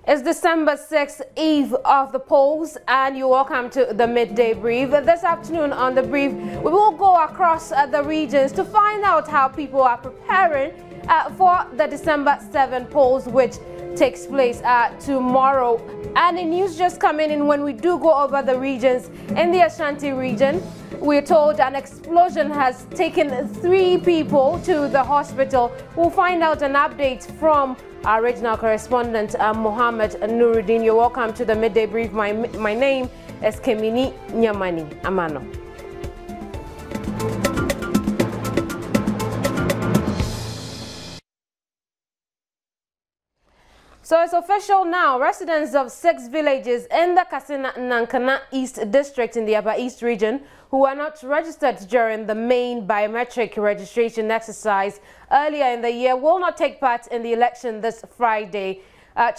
It's December 6th, eve of the polls, and you're welcome to the Midday Brief. This afternoon on the brief, we will go across the regions to find out how people are preparing for the December 7 polls, which takes place tomorrow. And the news just coming in when we do go over the regions. In the Ashanti region, we're told an explosion has taken 3 people to the hospital. We'll find out an update from our regional correspondent, Mohammed Nuruddin. You're welcome to the Midday Brief. My name is Kemini Nyamani Amano. So it's official now. Residents of 6 villages in the Katsina Nankana East District in the Upper East region who were not registered during the main biometric registration exercise earlier in the year will not take part in the election this Friday.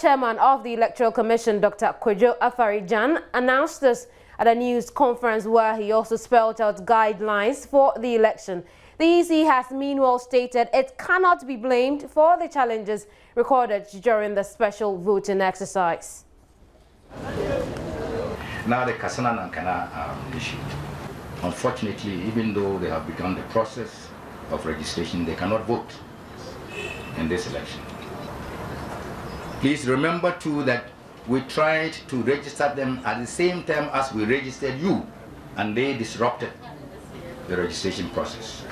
Chairman of the Electoral Commission, Dr. Kwejo Afarijan, announced this at a news conference where he also spelled out guidelines for the election. The EC has meanwhile stated it cannot be blamed for the challenges recorded during the special voting exercise. Now the Katsina Nankana issue. Unfortunately, even though they have begun the process of registration, they cannot vote in this election. Please remember too that we tried to register them at the same time as we registered you, and they disrupted the registration process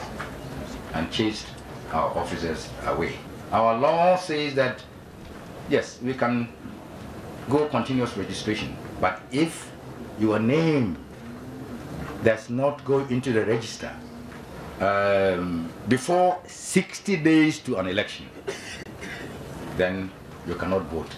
and chased our officers away. Our law says that, yes, we can go continuous registration, but if your name does not go into the register before 60 days to an election, then you cannot vote.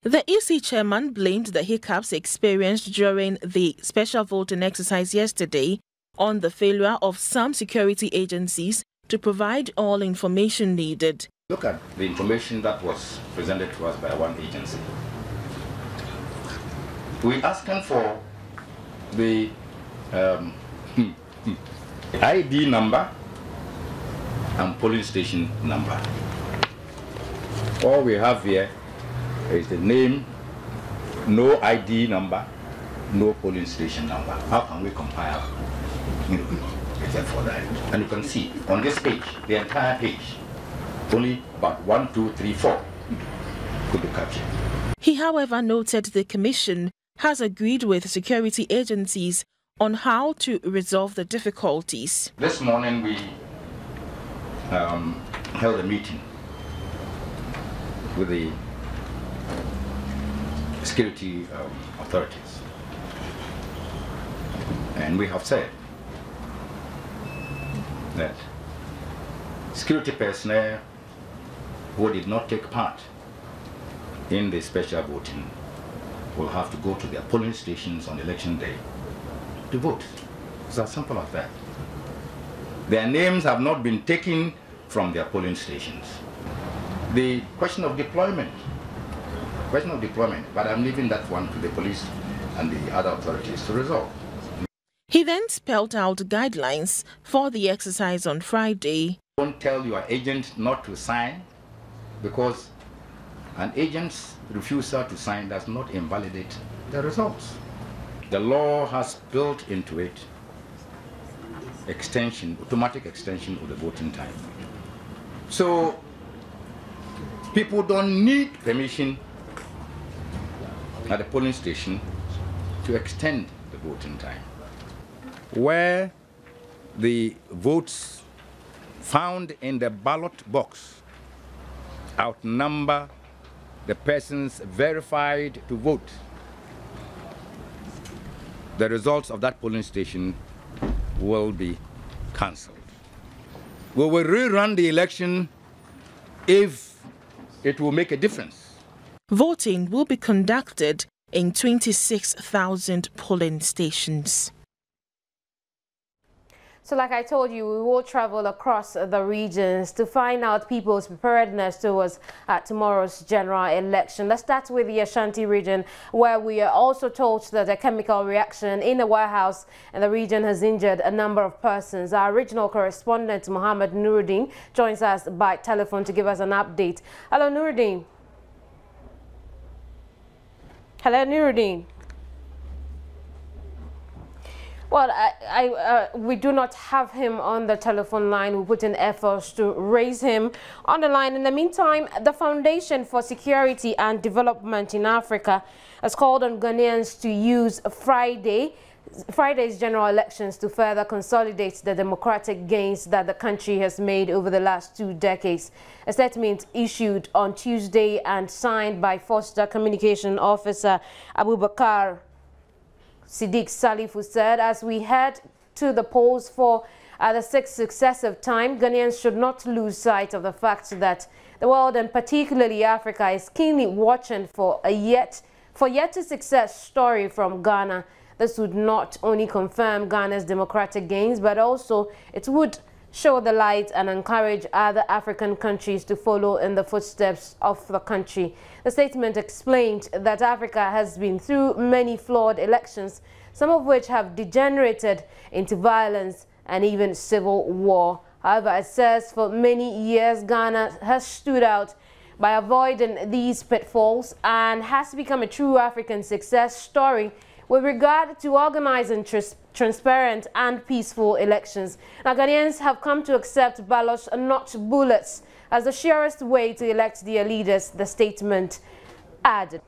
The EC chairman blamed the hiccups experienced during the special voting exercise yesterday on the failure of some security agencies to provide all information needed. Look at the information that was presented to us by one agency. We asked them for the ID number and polling station number. All we have here is the name, no ID number, no polling station number. How can we compile except for that? And you can see on this page, the entire page, only about 1, 2, 3, 4 could be captured. He, however, noted the Commission has agreed with security agencies on how to resolve the difficulties. This morning we held a meeting with the security authorities, and we have said that security personnel who did not take part in the special voting will have to go to their polling stations on election day to vote. It's as simple as that. Their names have not been taken from their polling stations. The question of deployment, but I'm leaving that one to the police and the other authorities to resolve. He then spelled out guidelines for the exercise on Friday. Don't tell your agent not to sign, because an agent's refusal to sign does not invalidate the results. The law has built into it automatic extension of the voting time. So people don't need permission at the polling station to extend the voting time. Where the votes found in the ballot box outnumber the persons verified to vote, the results of that polling station will be cancelled. We will rerun the election if it will make a difference. Voting will be conducted in 26,000 polling stations. So like I told you, we will travel across the regions to find out people's preparedness towards tomorrow's general election. Let's start with the Ashanti region, where we are also told that a chemical reaction in a warehouse in the region has injured a number of persons. Our regional correspondent, Mohammed Nuruddin, joins us by telephone to give us an update. Hello, Nuruddin. Hello, Nuruddin. Well, we do not have him on the telephone line. We put in efforts to raise him on the line. In the meantime, the Foundation for Security and Development in Africa has called on Ghanaians to use Friday's general elections to further consolidate the democratic gains that the country has made over the last 2 decades. A statement issued on Tuesday and signed by Foster Communication Officer Abubakar Siddiq Salifu said, as we head to the polls for the 6th successive time, Ghanaians should not lose sight of the fact that the world, and particularly Africa, is keenly watching for yet a success story from Ghana. This would not only confirm Ghana's democratic gains, but also it would show the light and encourage other African countries to follow in the footsteps of the country. The statement explained that Africa has been through many flawed elections, some of which have degenerated into violence and even civil war. However, it says for many years Ghana has stood out by avoiding these pitfalls and has become a true African success story with regard to organizing transparent and peaceful elections. Now, Ghanaians have come to accept ballots and not bullets as the surest way to elect their leaders, the statement added.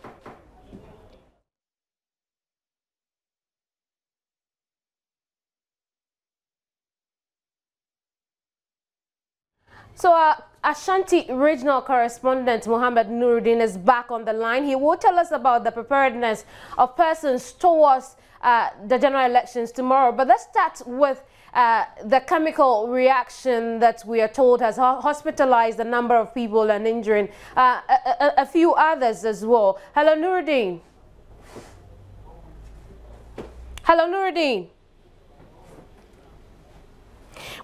So, Ashanti regional correspondent Mohammed Nuruddin is back on the line. He will tell us about the preparedness of persons towards the general elections tomorrow. But let's start with the chemical reaction that we are told has hospitalized a number of people and injuring a few others as well. Hello, Nuruddin. Hello, Nuruddin.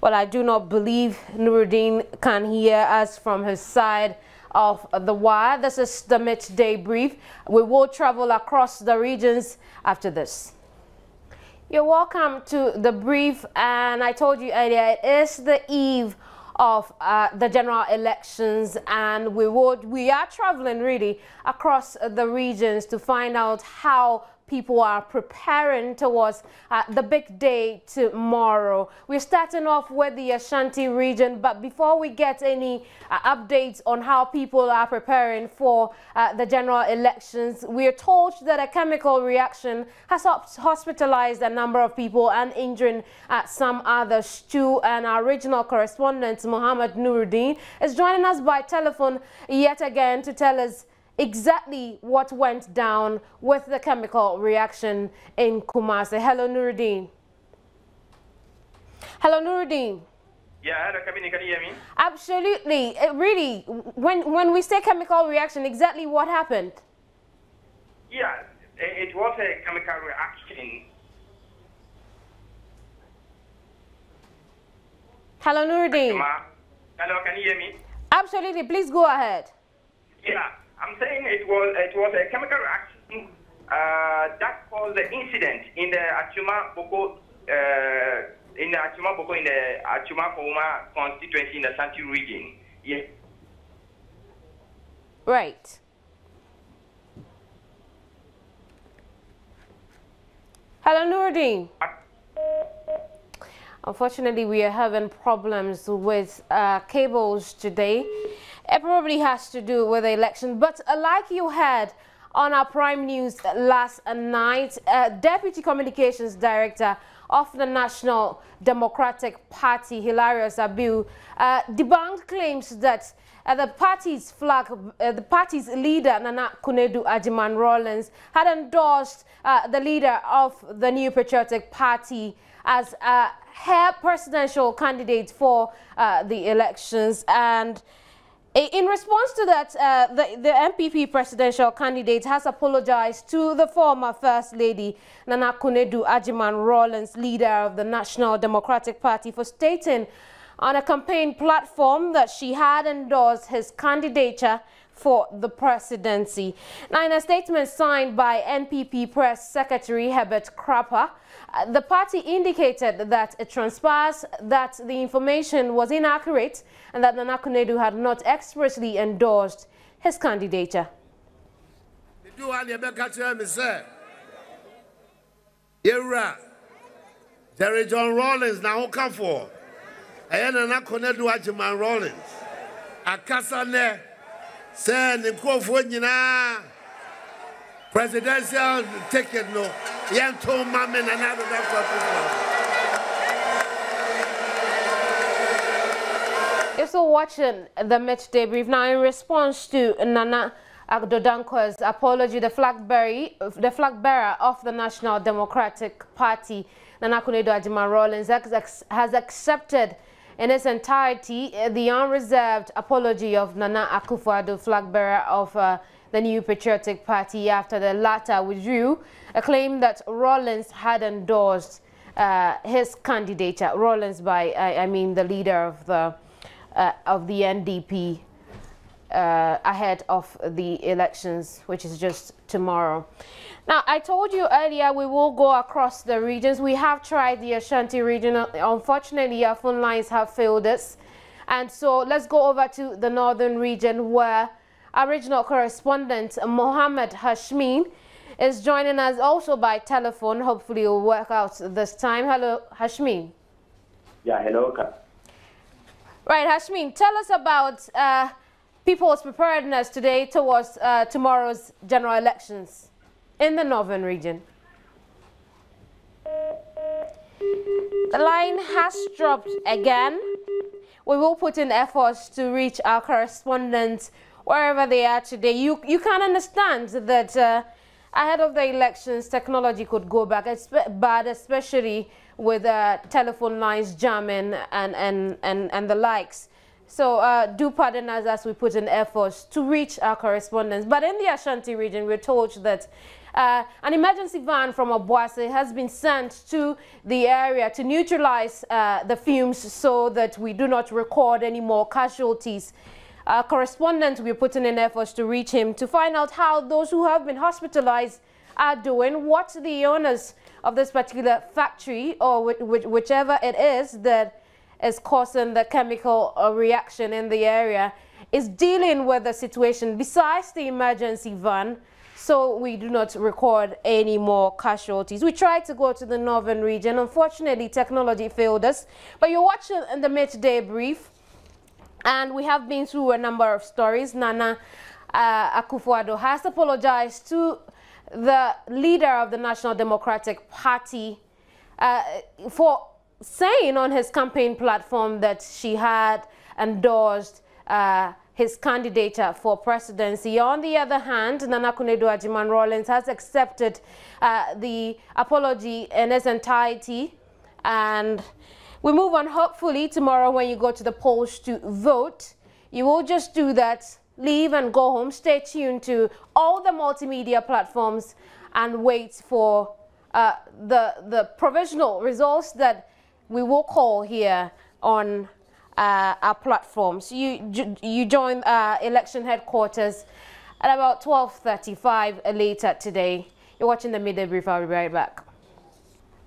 Well, I do not believe Nuruddin can hear us from his side of the wire. This is the Midday Brief. We will travel across the regions after this. You're welcome to the brief, and I told you earlier, it is the eve of the general elections, and we are traveling really across the regions to find out how people are preparing towards the big day tomorrow. We're starting off with the Ashanti region, but before we get any updates on how people are preparing for the general elections, we are told that a chemical reaction has hospitalized a number of people and injuring some others too. And our regional correspondent, Mohammed Nuruddin, is joining us by telephone yet again to tell us exactly what went down with the chemical reaction in Kumasi. Hello, Nuruddin. Hello, Nuruddin. Yeah, hello, Kamini, can you hear me? Absolutely. Really, when we say chemical reaction, exactly what happened? Yeah, it was a chemical reaction. Hello, Nuruddin. Hello, can you hear me? Absolutely. Please go ahead. Yeah. I'm saying it was a chemical reaction that caused the incident in the Achuma Boko in the Achuma Koma constituency in the Santi region. Yeah. Right. Hello, Nuruddin. Unfortunately, we are having problems with cables today. It probably has to do with the election, but like you heard on our Prime News last night, Deputy Communications Director of the National Democratic Party, Hilarious Abiu, debunked claims that the party's leader, Nana Kunedu Ajiman Rawlings, had endorsed the leader of the New Patriotic Party as her presidential candidate for the elections. And in response to that, the MPP presidential candidate has apologized to the former First Lady, Nana Kunedu Ajiman Rawlings, leader of the National Democratic Party, for stating on a campaign platform that she had endorsed his candidature for the presidency. Now, in a statement signed by NPP Press Secretary Herbert Crapper, the party indicated that it transpires that the information was inaccurate and that Nana Kunedu had not expressly endorsed his candidature. do all you catch me say. Yera. Jerry John Rawlings now come for. I na connect do Ajiman Rawlings. Akasa ne say ni kwofo nyina presidential ticket no yanto mame na na do that. You're still watching the Midday Brief now in response to Nana Akdo-Dankwa's apology. The flag bearer of the National Democratic Party, Nana Akufo-Addo Rawlings, has accepted in its entirety the unreserved apology of Nana Akufo-Addo, flag bearer of the New Patriotic Party, after the latter withdrew a claim that Rawlings had endorsed his candidature. Rawlings, by I mean the leader of the NDP ahead of the elections, which is just tomorrow. Now, I told you earlier we will go across the regions. We have tried the Ashanti region. Unfortunately, our phone lines have failed us. And so let's go over to the northern region, where our regional correspondent, Mohammed Hashmin, is joining us also by telephone. Hopefully it will work out this time. Hello, Hashmin. Yeah, hello. Right, Hashmin, tell us about people's preparedness today towards tomorrow's general elections in the northern region. The line has dropped again. We will put in efforts to reach our correspondents wherever they are today. You can understand that ahead of the elections, technology could go back, but especially with telephone lines jamming and the likes. So do pardon us as we put in efforts to reach our correspondents. But in the Ashanti region, we're told that an emergency van from Obuasi has been sent to the area to neutralize the fumes so that we do not record any more casualties. Our correspondent, we're putting in efforts to reach him to find out how those who have been hospitalized are doing, what the owners of this particular factory or whichever it is that is causing the chemical reaction in the area is dealing with the situation besides the emergency van, so we do not record any more casualties. We tried to go to the northern region. Unfortunately, technology failed us. But you're watching in the Midday Brief, and we have been through a number of stories. Nana Akufo-Addo has apologized to the leader of the National Democratic Party for saying on his campaign platform that she had endorsed his candidature for presidency. On the other hand, Nana Akufo-Addo Rawlings has accepted the apology in its entirety, and we move on. Hopefully tomorrow when you go to the polls to vote, you will just do that, leave and go home. Stay tuned to all the multimedia platforms and wait for the provisional results that we will call here on our platforms. You join election headquarters at about 12:35 later today. You're watching the Midday Brief. I'll be right back.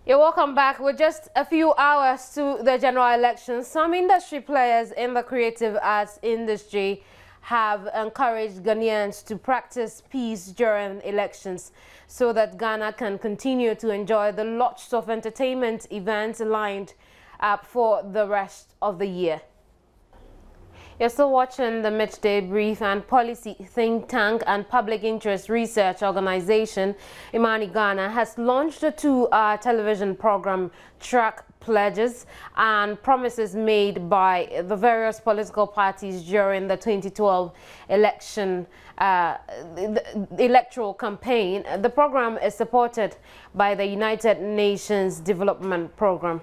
You're welcome back. With just a few hours to the general elections, some industry players in the creative arts industry have encouraged Ghanaians to practice peace during elections so that Ghana can continue to enjoy the lots of entertainment events lined up for the rest of the year. You're still watching the Midday Brief, and policy think tank and public interest research organization Imani Ghana has launched a 2-hour television program, Track Pledges and Promises Made by the various political parties during the 2012 election electoral campaign. The program is supported by the United Nations Development Program.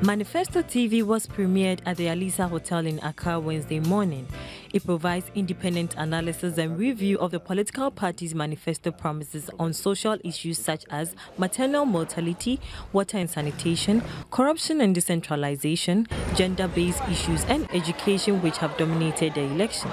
Manifesto TV was premiered at the Alisa Hotel in Accra Wednesday morning. It provides independent analysis and review of the political parties' manifesto promises on social issues such as maternal mortality, water and sanitation, corruption and decentralization, gender-based issues and education, which have dominated the elections.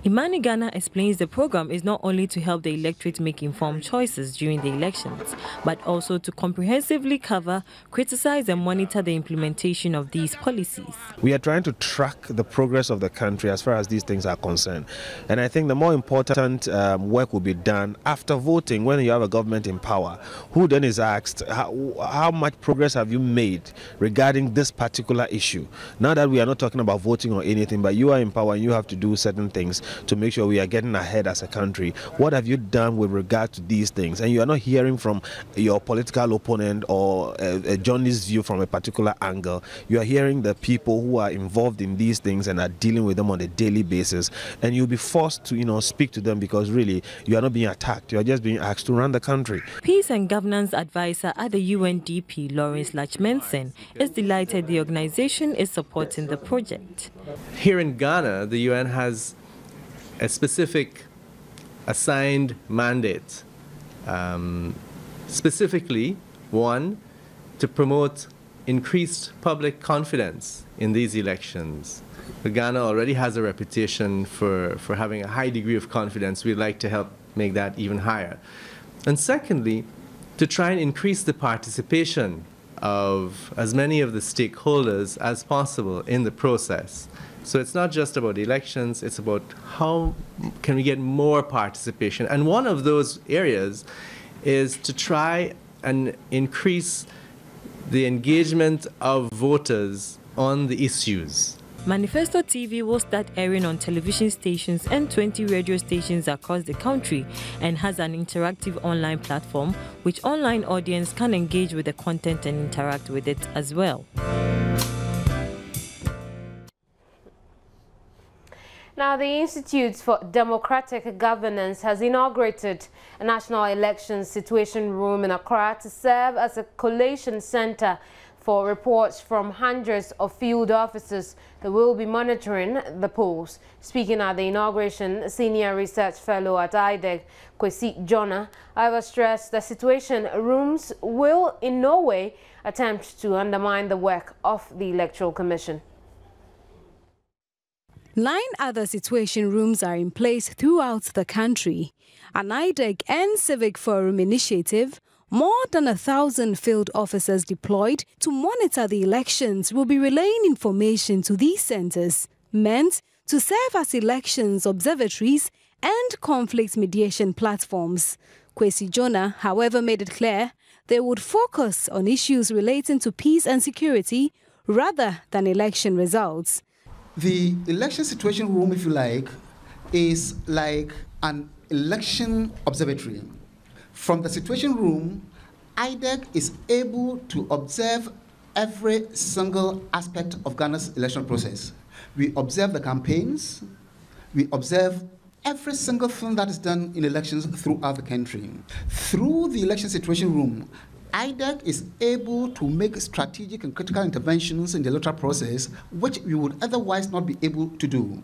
Imani Ghana explains the program is not only to help the electorate make informed choices during the elections, but also to comprehensively cover, criticize and monitor the implementation of these policies. We are trying to track the progress of the country as far as these things are concerned. And I think the more important work will be done after voting, when you have a government in power, who then is asked, how much progress have you made regarding this particular issue? Now that we are not talking about voting or anything, but you are in power and you have to do certain things to make sure we are getting ahead as a country. What have you done with regard to these things? And you are not hearing from your political opponent or a journalist's view from a particular angle. You are hearing the people who are involved in these things and are dealing with them on a daily basis. And you'll be forced to, speak to them because really you are not being attacked. You are just being asked to run the country. Peace and Governance Advisor at the UNDP, Lawrence Lachmanson, is delighted the organization is supporting the project. Here in Ghana, the UN has a specific assigned mandate, specifically one to promote increased public confidence in these elections. Ghana already has a reputation for having a high degree of confidence. We'd like to help make that even higher. And secondly, to try and increase the participation of as many of the stakeholders as possible in the process. So it's not just about elections, it's about how can we get more participation. And one of those areas is to try and increase the engagement of voters on the issues. Manifesto TV will start airing on television stations and 20 radio stations across the country and has an interactive online platform which online audience can engage with the content and interact with it as well. Now, the Institute for Democratic Governance has inaugurated a National Elections Situation Room in Accra to serve as a collation center for reports from hundreds of field officers that will be monitoring the polls. Speaking at the inauguration, Senior Research Fellow at IDEG, Kwesi Jonah, however, stressed that situation rooms will in no way attempt to undermine the work of the Electoral Commission. 9 other situation rooms are in place throughout the country. An IDEG and Civic Forum initiative, more than 1,000 field officers deployed to monitor the elections will be relaying information to these centers, meant to serve as elections observatories and conflict mediation platforms. Kwesi Jonah, however, made it clear they would focus on issues relating to peace and security rather than election results. The election situation room, if you like, is like an election observatory. From the situation room, IDEG is able to observe every single aspect of Ghana's election process. We observe the campaigns, we observe every single thing that is done in elections throughout the country. Through the election situation room, IDEG is able to make strategic and critical interventions in the electoral process, which we would otherwise not be able to do.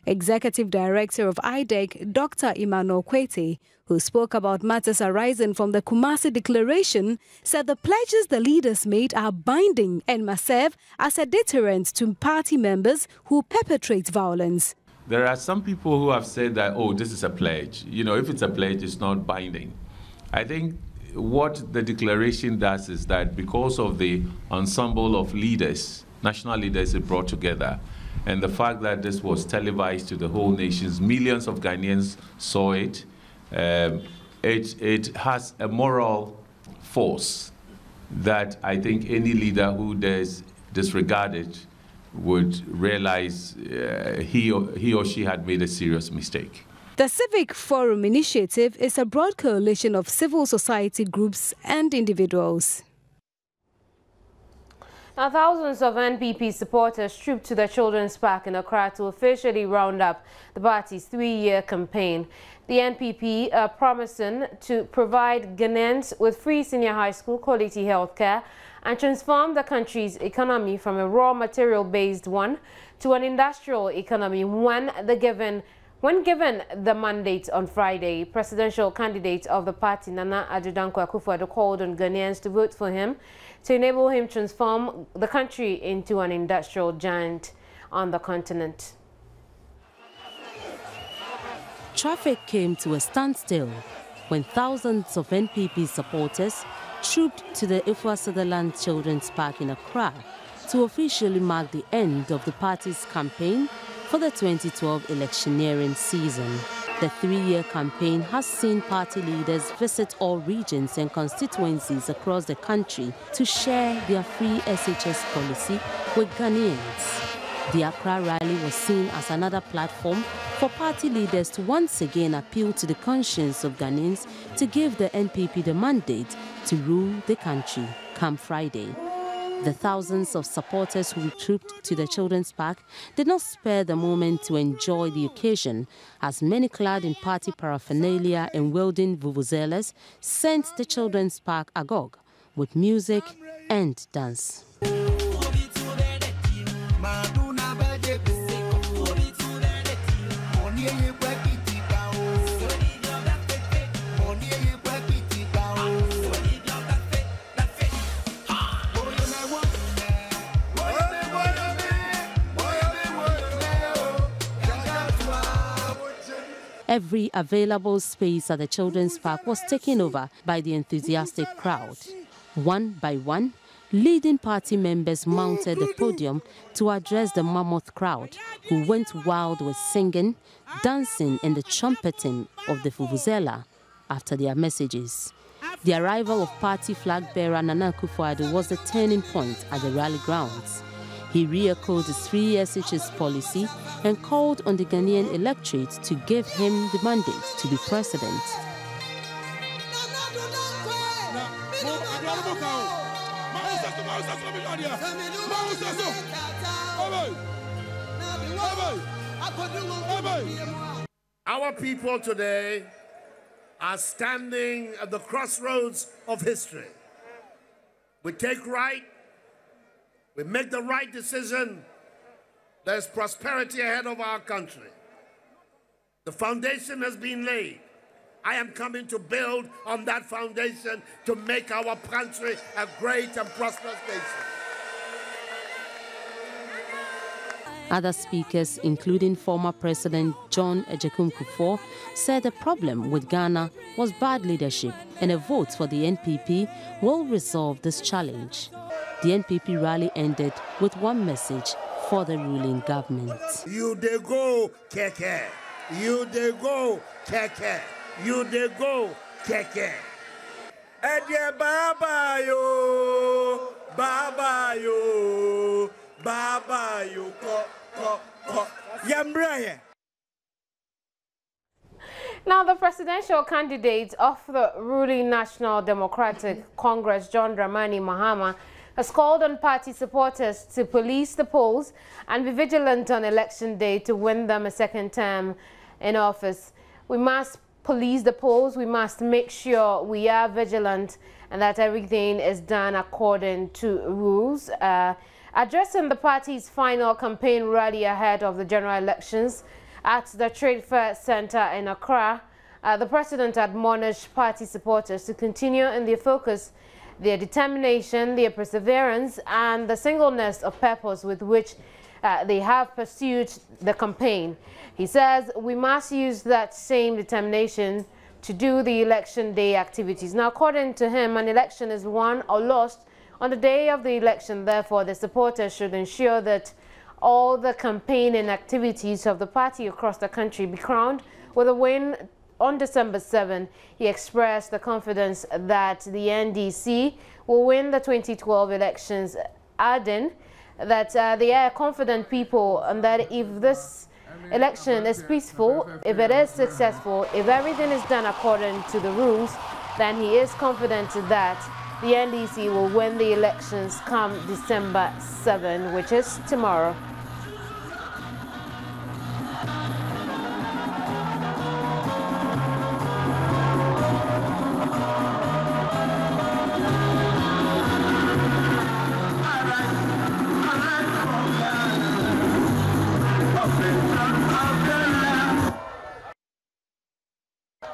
Executive Director of IDEG, Dr. Emmanuel Kwete, who spoke about matters arising from the Kumasi Declaration, said the pledges the leaders made are binding and must serve as a deterrent to party members who perpetrate violence. There are some people who have said that, oh, this is a pledge. If it's a pledge, it's not binding. I think what the declaration does is that because of the ensemble of leaders, national leaders it brought together, and the fact that this was televised to the whole nations, millions of Ghanaians saw it, it has a moral force that I think any leader who does disregard it would realize he or she had made a serious mistake. The Civic Forum initiative is a broad coalition of civil society groups and individuals. Now, thousands of NPP supporters trooped to the Children's Park in Accra to officially round up the party's 3-year campaign. The NPP are promising to provide Ghanaians with free senior high school quality health care and transform the country's economy from a raw material-based one to an industrial economy when given the mandate on Friday. Presidential candidate of the party, Nana Addo Dankwa Akufo-Addo, called on Ghanaians to vote for him to enable him transform the country into an industrial giant on the continent. traffic came to a standstill when thousands of NPP supporters trooped to the Ifwa Sutherland Children's Park in Accra to officially mark the end of the party's campaign for the 2012 electioneering season. The three-year campaign has seen party leaders visit all regions and constituencies across the country to share their free SHS policy with Ghanaians. The Accra rally was seen as another platform for party leaders to once again appeal to the conscience of Ghanaians to give the NPP the mandate to rule the country come Friday. The thousands of supporters who trooped to the Children's Park did not spare the moment to enjoy the occasion, as many clad in party paraphernalia and wielding vuvuzelas sent the Children's Park agog with music and dance. Every available space at the Children's Park was taken over by the enthusiastic crowd. One by one, leading party members mounted the podium to address the mammoth crowd, who went wild with singing, dancing and the trumpeting of the vuvuzela after their messages. The arrival of party flag bearer Nana Akufo-Addo was the turning point at the rally grounds. He re-echoed his free SHS policy and called on the Ghanaian electorate to give him the mandate to be president. Our people today are standing at the crossroads of history. We take right. We make the right decision. There's prosperity ahead of our country. The foundation has been laid. I am coming to build on that foundation to make our country a great and prosperous nation. Other speakers, including former President John Ejekum Kufuor, said the problem with Ghana was bad leadership, and a vote for the NPP will resolve this challenge. The NPP rally ended with one message for the ruling government. You dey go, keke. You dey go, keke. You dey go, keke. Edye baba yo, baba yo, baba yo, ko, yambreye. Now, the presidential candidate of the ruling National Democratic Congress, John Dramani Mahama, has called on party supporters to police the polls and be vigilant on election day to win them a second term in office. We must police the polls. We must make sure we are vigilant and that everything is done according to rules. Addressing the party's final campaign rally ahead of the general elections at the Trade Fair Center in Accra, the president admonished party supporters to continue in their focus, their determination, their perseverance, and the singleness of purpose with which they have pursued the campaign. He says we must use that same determination to do the election day activities. Now, according to him, an election is won or lost on the day of the election. Therefore, the supporters should ensure that all the campaigning activities of the party across the country be crowned with a win on December 7. He expressed the confidence that the NDC will win the 2012 elections, adding that they are confident people and that if this election is peaceful, if it is successful, if everything is done according to the rules, then he is confident that the NDC will win the elections come December 7, which is tomorrow.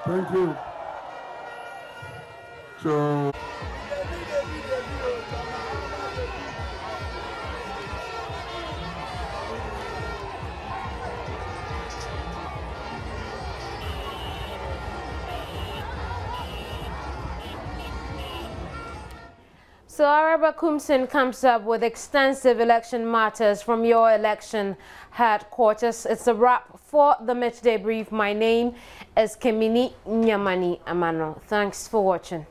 Thank you. So So Araba Kumsin comes up with extensive election matters from your election headquarters. It's a wrap for the Midday Brief. My name is Kemini Nyamani Amano. Thanks for watching.